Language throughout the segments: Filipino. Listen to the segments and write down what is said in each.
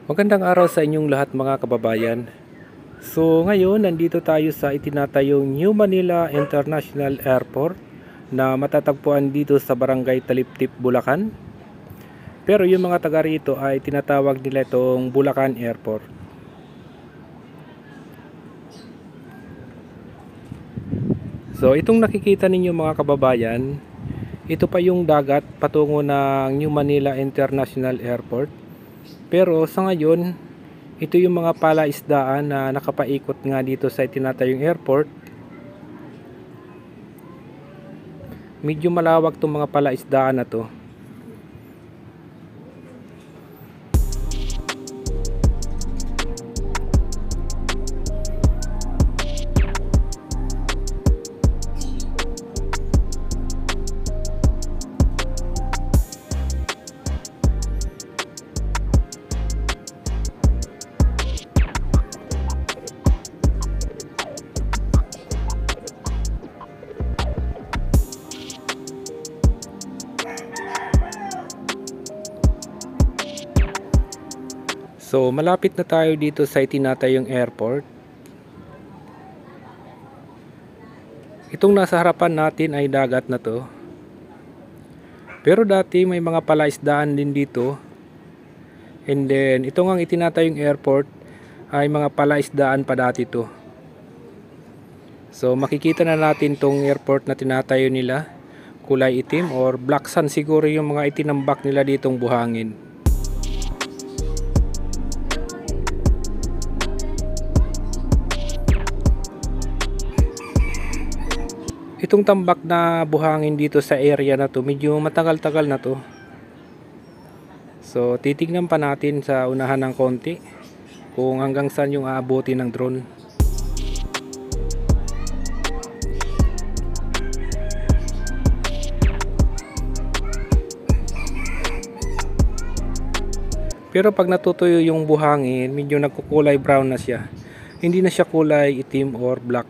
Magandang araw sa inyong lahat mga kababayan. So ngayon nandito tayo sa itinatayong New Manila International Airport na matatagpuan dito sa Barangay Taliptip, Bulacan. Pero yung mga taga rito ay tinatawag nila itong Bulacan Airport. So itong nakikita ninyo mga kababayan, ito pa yung dagat patungo ng New Manila International Airport. Pero sa ngayon, ito yung mga palaisdaan na nakapaikot nga dito sa itinatayong airport. Medyo malawak itong mga palaisdaan na to. So malapit na tayo dito sa itinatayong airport. Itong nasa harapan natin ay dagat na to. Pero dati may mga palaisdaan din dito. And then itong ang itinatayong airport ay mga palaisdaan pa dati to. So makikita na natin tong airport na tinatayo nila. Kulay itim or black sand siguro yung mga itinambak nila ditong buhangin. Itong tambak na buhangin dito sa area na to, medyo matagal-tagal na to. So titignan pa natin sa unahan ng konti kung hanggang saan yung aabuti ng drone. Pero pag natutuyo yung buhangin, medyo nagkukulay brown na siya. Hindi na siya kulay itim or black.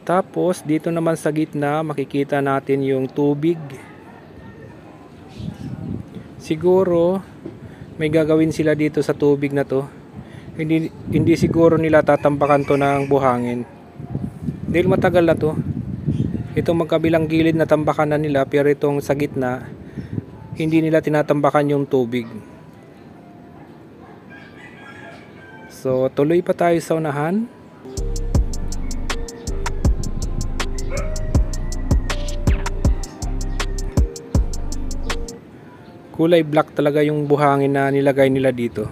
Tapos dito naman sa gitna makikita natin yung tubig. Siguro may gagawin sila dito sa tubig na to. Hindi siguro nila tatambakan to ng buhangin. Dahil matagal na to. Itong magkabilang gilid na tambakan na nila, pero itong sa gitna hindi nila tinatambakan yung tubig. So tuloy pa tayo sa unahan. Kulay black talaga yung buhangin na nilagay nila dito.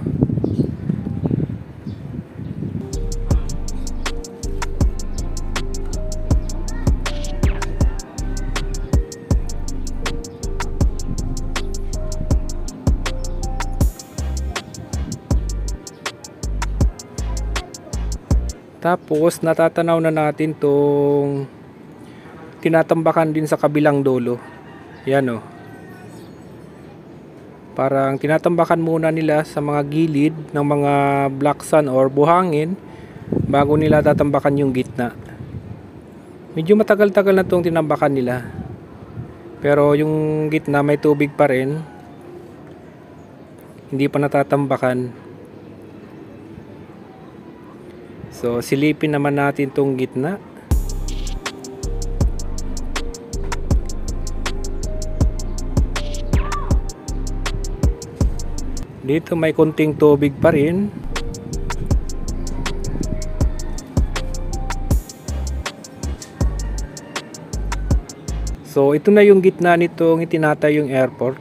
Tapos natatanaw na natin tong tinatambakan din sa kabilang dulo. Yan o. Parang tinatambakan muna nila sa mga gilid ng mga black sand or buhangin bago nila tatambakan yung gitna. Medyo matagal-tagal na itong tinambakan nila. Pero yung gitna may tubig pa rin. Hindi pa natatambakan. So silipin naman natin itong gitna. Dito may konting tubig pa rin. So ito na yung gitna nitong itinatayong airport.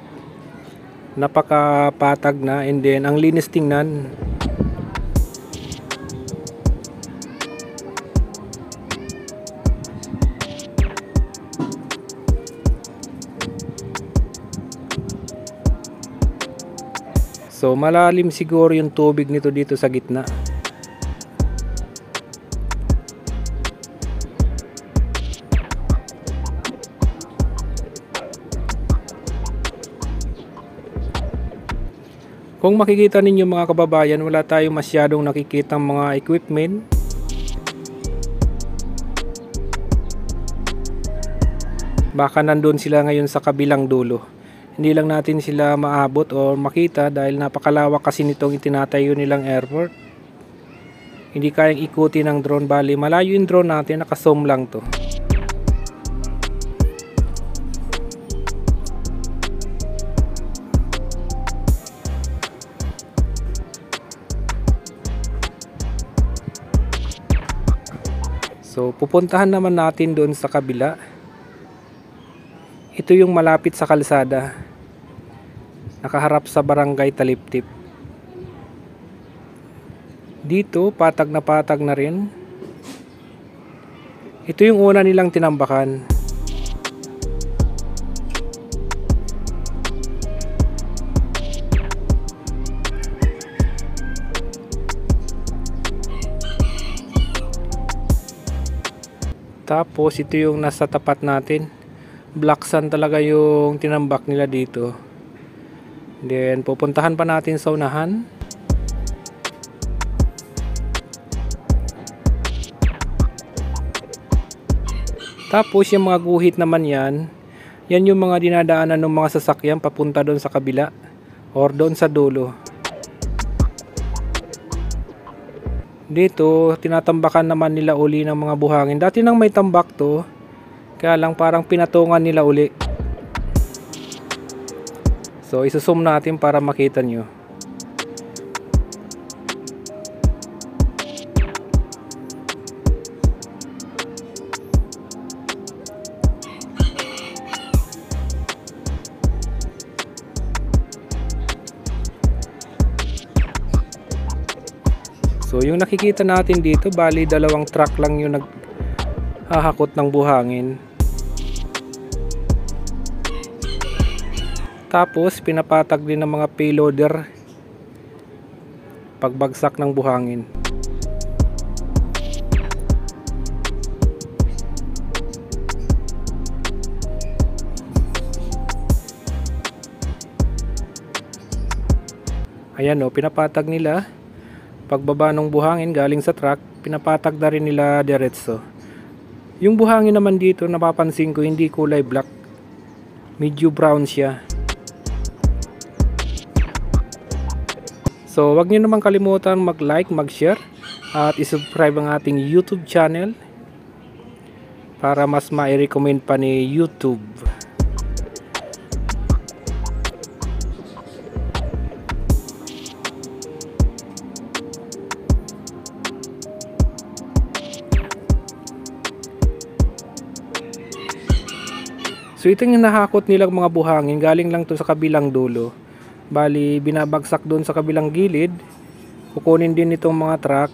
Napakapatag na, and then ang linis tingnan. So malalim siguro yung tubig nito dito sa gitna. Kung makikita ninyo mga kababayan, wala tayong masyadong nakikitang mga equipment. Baka nandun sila ngayon sa kabilang dulo. Hindi lang natin sila maabot o makita dahil napakalawak kasi nitong itinatayo nilang airport. Hindi kayang ikutin ng drone, bali malayo yung drone natin, naka-zoom lang to. So pupuntahan naman natin doon sa kabila. Ito yung malapit sa kalsada, nakaharap sa barangay Taliptip. Dito patag na rin. Ito yung una nilang tinambakan. Tapos ito yung nasa tapat natin. Black sand talaga yung tinambak nila dito. Then pupuntahan pa natin sa unahan. Tapos yung mga guhit naman yan yung mga dinadaanan ng mga sasakyan papunta doon sa kabila or doon sa dulo. Dito tinatambakan naman nila uli ng mga buhangin. Dati nang may tambak to, kaya lang parang pinatungan nila uli. So isusum natin para makita nyo. So yung nakikita natin dito, bali dalawang truck lang yung naghahakot ng buhangin. Tapos pinapatag din ng mga payloader pagbagsak ng buhangin. Ayan o, pinapatag nila. Pagbaba ng buhangin galing sa truck, pinapatag na rin nila diretso. Yung buhangin naman dito, napapansin ko hindi kulay black, medyo brown siya. So wag niyo naman kalimutan mag-like, mag-share at i-subscribe ang ating YouTube channel para mas ma-recommend pa ni YouTube. So ito yung nahakot nilang mga buhangin, galing lang to sa kabilang dulo. Bali binabagsak doon sa kabilang gilid. Kukunin din itong mga truck.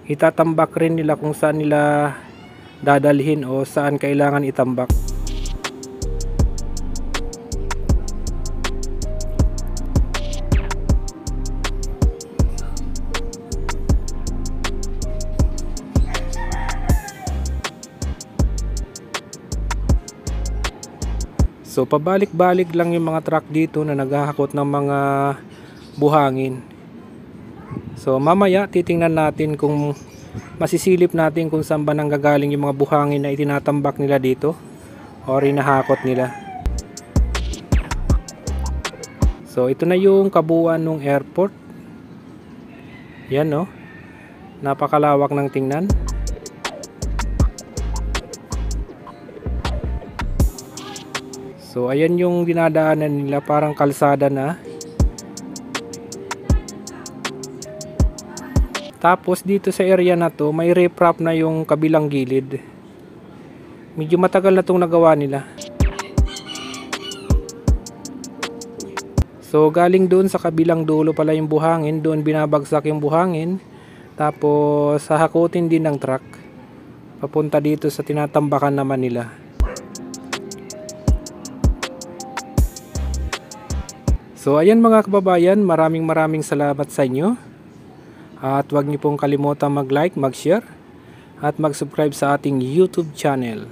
Itatambak rin nila kung saan nila dadalhin o saan kailangan itambak. So pabalik-balik lang yung mga truck dito na naghahakot ng mga buhangin. So mamaya titingnan natin kung masisilip natin kung saan ba nanggagaling yung mga buhangin na itinatambak nila dito o hinahakot nila. So ito na yung kabuuan ng airport. Yan no. Napakalawak ng tingnan. So ayan yung dinadaanan nila, parang kalsada na. Tapos dito sa area na to, may riprap na yung kabilang gilid. Medyo matagal na itong nagawa nila. So galing doon sa kabilang dulo pala yung buhangin, doon binabagsak yung buhangin. Tapos hahakutin din ng truck papunta dito sa tinatambakan naman nila. So ayan mga kababayan, maraming salamat sa inyo. At huwag niyo pong kalimutan mag-like, mag-share at mag-subscribe sa ating YouTube channel.